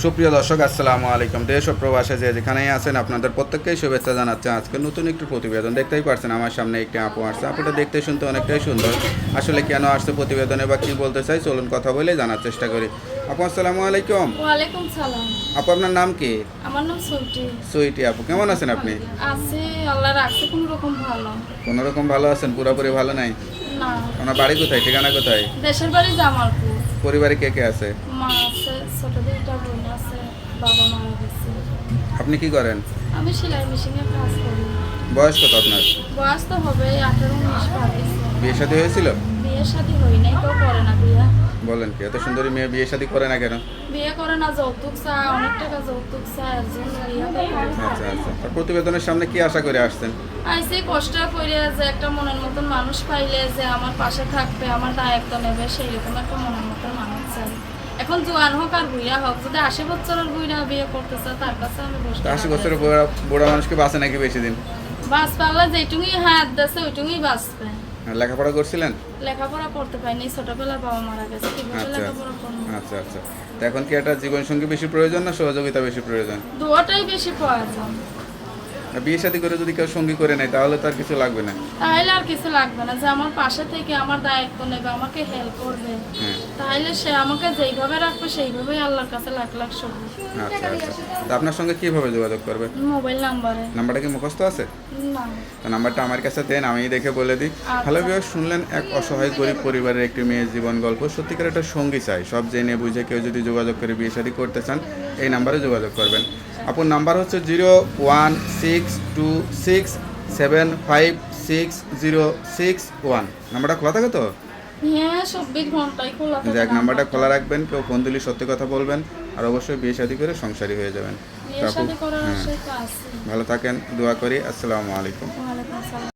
সুপ্রিয় দর্শক, আসসালামু আলাইকুম। দেশ ও প্রবাসে যে যেখানেই আছেন আপনাদের প্রত্যেককেই শুভেচ্ছা জানাচ্ছি। আজকে নতুন একটি প্রতিবেদন দেখতেই পারছেন, আমার সামনে একটি আপু আসছে। আপুটা দেখতে শুনতে অনেকটাই সুন্দর। আসলে কেন আসছে প্রতিবেদনে বা কী বলতে চাই, চলুন কথা বলে জানার চেষ্টা করি। আপু আসসালামু আলাইকুম। ওয়ালাইকুম সালাম। আপু আপনার নাম কি? আমার নাম সুইটি। সুইটি আপু, কেমন আছেন আপনি? আছি, আল্লাহ রাখছে কোন রকম ভালো। কোনো রকম ভালো আছেন? পুরোপুরি ভালো নাই? না, আপনার বাড়ি কোথায়, ঠিকানা কোথায়? দেশের বাড়ি জামালপুর। পরিবারে কে কে আছে? মা আছে, ছোট দুইটা বোন আছে, বাবা মারা গেছে। আপনি কি করেন? আমি সেলাই মেশিনে কাজ করি। বয়স কত আপনার? বয়স তো হবে 18-19 পার হয়েছে। বিয়ে শাদী হয়েছিল? বিয়ে শাদী হয় নাই, কেউ করে না বিয়ে। বলেন কি, এত সুন্দরী মেয়ে বিয়ে শাদী করে না কেন? বিয়ে করে না, যৌতুক চায়, অনেক টাকা যৌতুক চায়, একজন ইয়াতে করে। আচ্ছা আচ্ছা, তা প্রতিবেদনের সামনে কি আশা করে আসছেন? আইসি কষ্ট করে যে একটা মনের মতন মানুষ পাইলে যে আমার পাশে থাকবে, আমার দায়িত্ব নেবে, সেই রকম একটা মনের মতন মানুষ চাই। এখন জোয়ান হোক আর বুড়া হোক, যদি 80 বছরের বুড়া বিয়ে করতে চায় তার কাছে আমি বসে। 80 বছরের বুড়া মানুষকে বাঁচে নাকি বেশি দিন? বাঁচবে, আল্লাহ যেটুকুই হাত দিয়েছে ওইটুকুই বাঁচবে। লেখাপড়া করছিলেন? লেখাপড়া করতে পারিনি, ছোটবেলায় বাবা মারা গেছে, কিভাবে আচ্ছা লেখাপড়া করবো? আচ্ছা আচ্ছা, তো এখন কি একটা জীবনসঙ্গী বেশি প্রয়োজন না সহযোগিতা বেশি প্রয়োজন? দুয়াটাই বেশি প্রয়োজন। না, বিয়ে শাদী করে যদি কেউ সঙ্গী করে নেয় তাহলে তার কিছু লাগবে না? তাহলে আর কিছু লাগবে না, যে আমার পাশে থেকে আমার দায়িত্ব নেবে, আমাকে হেল্প করবে, হ্যাঁ। তাহলে সে আমাকে যেইভাবে রাখবে সেইভাবেই আল্লাহর কাছে লাখ লাখ শুকর। আচ্ছা আচ্ছা, তো আপনার সঙ্গে কিভাবে যোগাযোগ করবে? মোবাইল নাম্বারে। নাম্বারটা কি মুখস্থ আছে? না। তো নাম্বারটা আমার কাছে দেন, আমি দেখে বলে দিই। আচ্ছা। হ্যালো ভিউয়ার, শুনলেন এক অসহায় গরিব পরিবারের একটি মেয়ের জীবন গল্প। সত্যিকার একটা সঙ্গী চাই, সব জেনে বুঝে কেউ যদি যোগাযোগ করে বিয়ে শাদী করতে চান এই নাম্বারে যোগাযোগ করবেন। আপুর নাম্বার হচ্ছে 01626756061। নাম্বারটা খোলা থাকে তো? হ্যাঁ, 24 ঘন্টায় খোলা থাকে। এক নাম্বারটা খোলা রাখবেন, কেউ ফোন দিলে সত্যি কথা বলবেন, আর অবশ্যই বিয়ে শাদী করে সংসারী হয়ে যাবেন। বিয়ে শাদী করার হ্যাঁ, আশায় তো আছি। ভালো থাকেন, দোয়া করি। আসসালামু আলাইকুম। ওয়ালাইকুম আসসালাম।